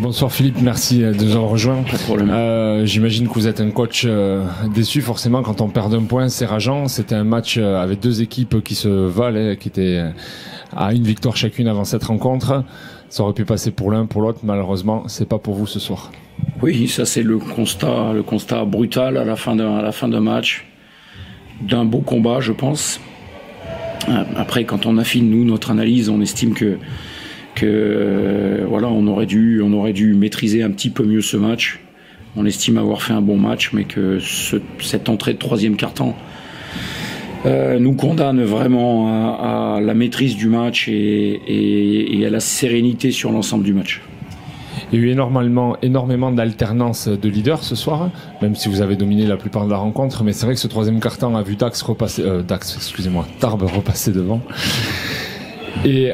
Bonsoir Philippe, merci de nous avoir rejoints. Pas de problème. J'imagine que vous êtes un coach déçu forcément quand on perd d'un point, c'est rageant. C'était un match avec deux équipes qui se valent, qui étaient à une victoire chacune avant cette rencontre. Ça aurait pu passer pour l'un, pour l'autre, malheureusement, c'est pas pour vous ce soir. Oui, ça c'est le constat brutal à la fin d'un match, d'un beau combat, je pense. Après, quand on affine nous notre analyse, on estime que voilà, on aurait dû maîtriser un petit peu mieux ce match. On estime avoir fait un bon match, mais que cette entrée de troisième quart-temps nous condamne vraiment à la maîtrise du match et à la sérénité sur l'ensemble du match. Il y a eu énormément d'alternance de leaders ce soir, même si vous avez dominé la plupart de la rencontre, mais c'est vrai que ce troisième quart-temps a vu Tarbes repasser devant. Et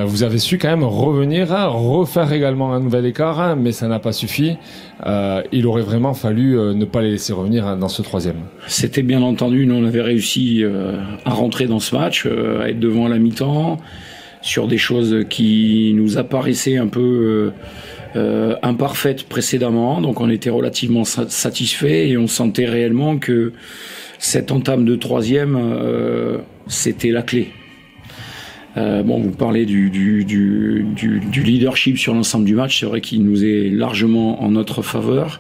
vous avez su quand même revenir, refaire également un nouvel écart, mais ça n'a pas suffi. Il aurait vraiment fallu ne pas les laisser revenir dans ce troisième. C'était bien entendu, nous on avait réussi à rentrer dans ce match, à être devant à la mi-temps, sur des choses qui nous apparaissaient un peu imparfaites précédemment, donc on était relativement satisfaits et on sentait réellement que cette entame de troisième, c'était la clé. Vous parlez du leadership sur l'ensemble du match, c'est vrai qu'il nous est largement en notre faveur,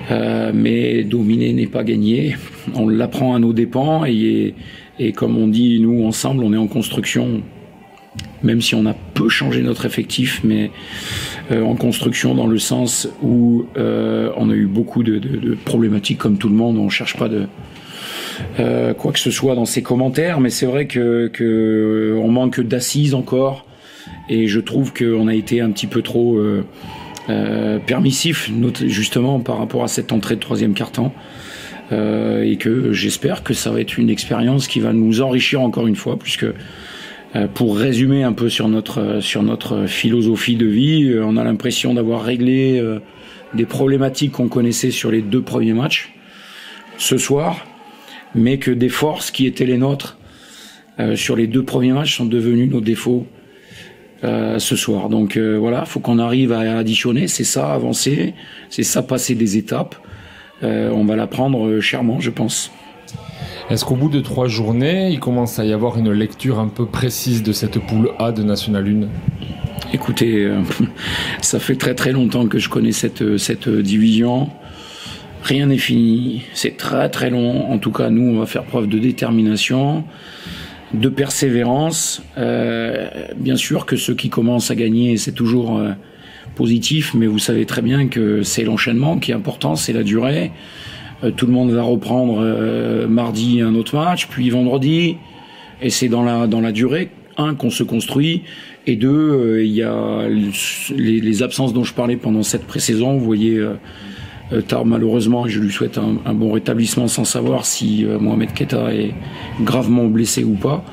mais dominer n'est pas gagné, on l'apprend à nos dépens et comme on dit nous ensemble, on est en construction, même si on a peu changé notre effectif, mais en construction dans le sens où on a eu beaucoup de problématiques comme tout le monde, on cherche pas quoi que ce soit dans ces commentaires, mais c'est vrai que on manque d'assises encore, et je trouve qu'on a été un petit peu trop permissif, justement par rapport à cette entrée de troisième quart-temps, et que j'espère que ça va être une expérience qui va nous enrichir encore une fois, puisque pour résumer un peu sur notre philosophie de vie, on a l'impression d'avoir réglé des problématiques qu'on connaissait sur les deux premiers matchs ce soir, mais que des forces qui étaient les nôtres sur les deux premiers matchs sont devenues nos défauts ce soir. Donc voilà, faut qu'on arrive à additionner, c'est ça, avancer, c'est ça, passer des étapes. On va l'apprendre chèrement, je pense. Est-ce qu'au bout de 3 journées, il commence à y avoir une lecture un peu précise de cette poule A de National 1 ? Écoutez, ça fait très très longtemps que je connais cette division. Rien n'est fini, c'est très très long. En tout cas, nous, on va faire preuve de détermination, de persévérance. Bien sûr que ceux qui commencent à gagner, c'est toujours positif, mais vous savez très bien que c'est l'enchaînement qui est important, c'est la durée. Tout le monde va reprendre mardi un autre match, puis vendredi, et c'est dans la durée, qu'on se construit, et deux, il y a les absences dont je parlais pendant cette pré-saison. Vous voyez, Tarbes, malheureusement, et je lui souhaite un bon rétablissement sans savoir si Mohamed Keita est gravement blessé ou pas,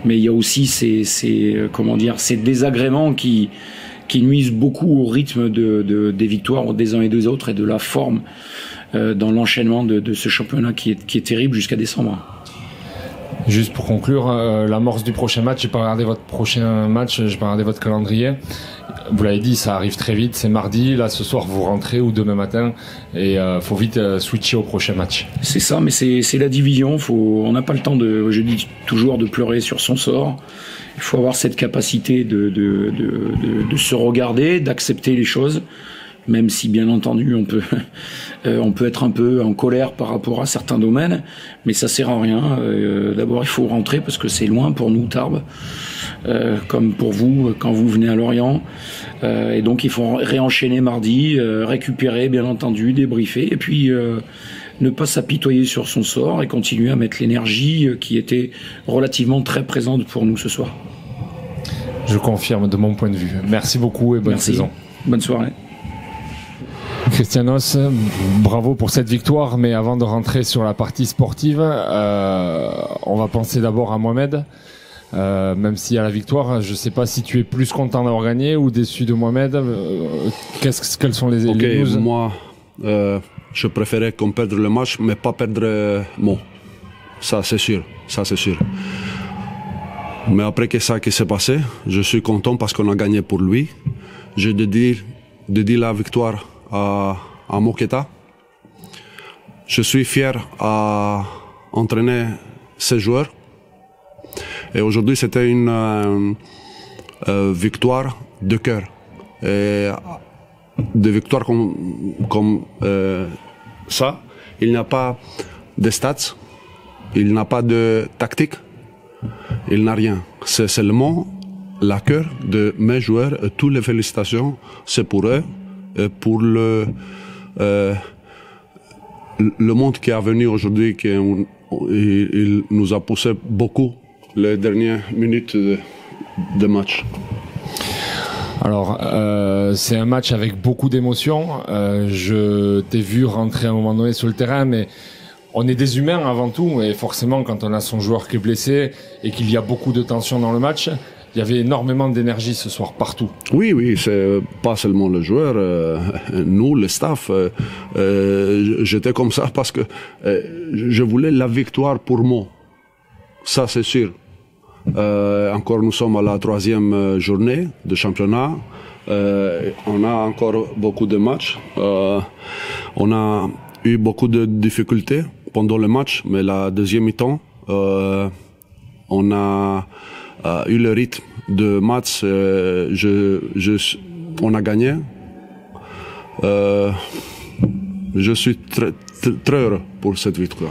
mais il y a aussi ces désagréments qui nuisent beaucoup au rythme des victoires des uns et des autres, et de la forme dans l'enchaînement de ce championnat qui est terrible jusqu'à décembre. Juste pour conclure, l'amorce du prochain match, j'ai pas regardé votre prochain match, j'ai pas regardé votre calendrier. Vous l'avez dit, ça arrive très vite, c'est mardi, là ce soir vous rentrez ou demain matin, et faut vite switcher au prochain match. C'est ça, mais c'est la division, on n'a pas le temps je dis toujours, de pleurer sur son sort. Il faut avoir cette capacité de se regarder, d'accepter les choses, même si bien entendu on peut être un peu en colère par rapport à certains domaines, mais ça sert à rien. D'abord il faut rentrer parce que c'est loin pour nous, Tarbes, comme pour vous quand vous venez à Lorient, et donc il faut réenchaîner mardi, récupérer bien entendu, débriefer, et puis ne pas s'apitoyer sur son sort et continuer à mettre l'énergie qui était relativement très présente pour nous ce soir. Je confirme de mon point de vue. Merci beaucoup et bonne saison. Bonne soirée. Christianos, bravo pour cette victoire, mais avant de rentrer sur la partie sportive, on va penser d'abord à Mohamed. Même s'il y a la victoire, je ne sais pas si tu es plus content d'avoir gagné ou déçu de Mohamed. Quelles sont les news? Moi, je préférais qu'on perde le match, mais pas perdre Mo. Ça, c'est sûr. Mais après que ça qui s'est passé, je suis content parce qu'on a gagné pour lui. Je dois dire dédie la victoire à Moqueta. Je suis fier à entraîner ces joueurs. Et aujourd'hui, c'était une victoire de cœur. Et des victoires comme ça, il n'y a pas de stats, il n'y a pas de tactique, il n'y a rien. C'est seulement la cœur de mes joueurs. Et toutes les félicitations, c'est pour eux et pour le monde qui est venu aujourd'hui, il nous a poussé beaucoup les dernières minutes de match. Alors, c'est un match avec beaucoup d'émotions. Je t'ai vu rentrer à un moment donné sur le terrain, mais on est des humains avant tout. Et forcément, quand on a son joueur qui est blessé et qu'il y a beaucoup de tension dans le match, il y avait énormément d'énergie ce soir partout. Oui, c'est pas seulement le joueur. Nous, le staff, j'étais comme ça parce que je voulais la victoire pour moi. Ça, c'est sûr. Encore, nous sommes à la 3e journée de championnat. On a encore beaucoup de matchs. On a eu beaucoup de difficultés pendant le match, mais la deuxième mi-temps, on a eu le rythme de match. On a gagné. Je suis très heureux pour cette victoire.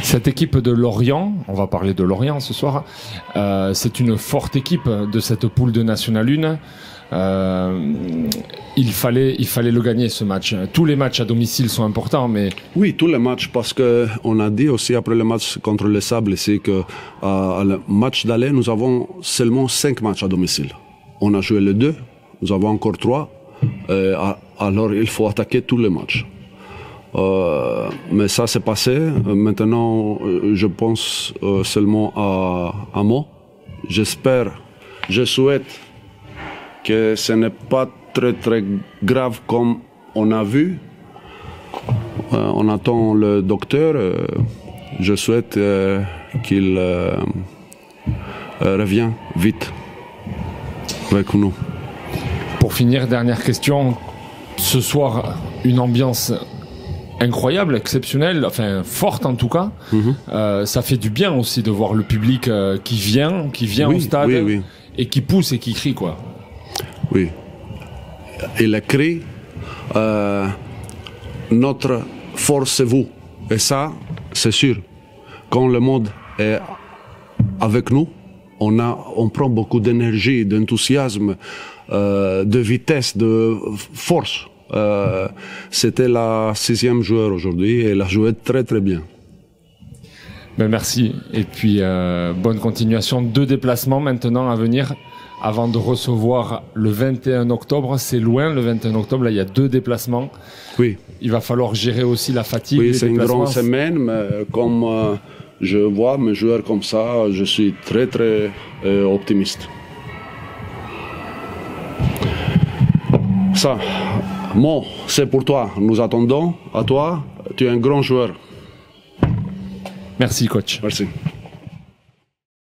Cette équipe de Lorient, on va parler de Lorient ce soir, c'est une forte équipe de cette poule de National 1. Il fallait le gagner ce match. Tous les matchs à domicile sont importants, mais... Oui, tous les matchs, parce que on a dit aussi après le match contre le Sable, c'est que le match d'aller, nous avons seulement 5 matchs à domicile. On a joué les 2, nous avons encore 3, alors il faut attaquer tous les matchs. Mais ça s'est passé. Maintenant, je pense seulement à moi. Je souhaite que ce n'est pas très grave comme on a vu. On attend le docteur. Je souhaite qu'il revienne vite avec nous. Pour finir, dernière question. Ce soir, une ambiance incroyable, exceptionnelle, enfin forte en tout cas. Ça fait du bien aussi de voir le public qui vient au stade et qui pousse et qui crie, quoi. Oui. Et le cri, notre force c'est vous. Et ça, c'est sûr. Quand le monde est avec nous, on prend beaucoup d'énergie, d'enthousiasme, de vitesse, de force. C'était la 6e joueur aujourd'hui et elle a joué très bien. Ben merci et puis bonne continuation. 2 déplacements maintenant à venir avant de recevoir le 21 octobre. C'est loin le 21 octobre, là il y a 2 déplacements. Oui. Il va falloir gérer aussi la fatigue. Oui, c'est une grande semaine, mais comme je vois mes joueurs comme ça, je suis très optimiste. Ça, bon, c'est pour toi. Nous attendons à toi. Tu es un grand joueur. Merci, coach. Merci.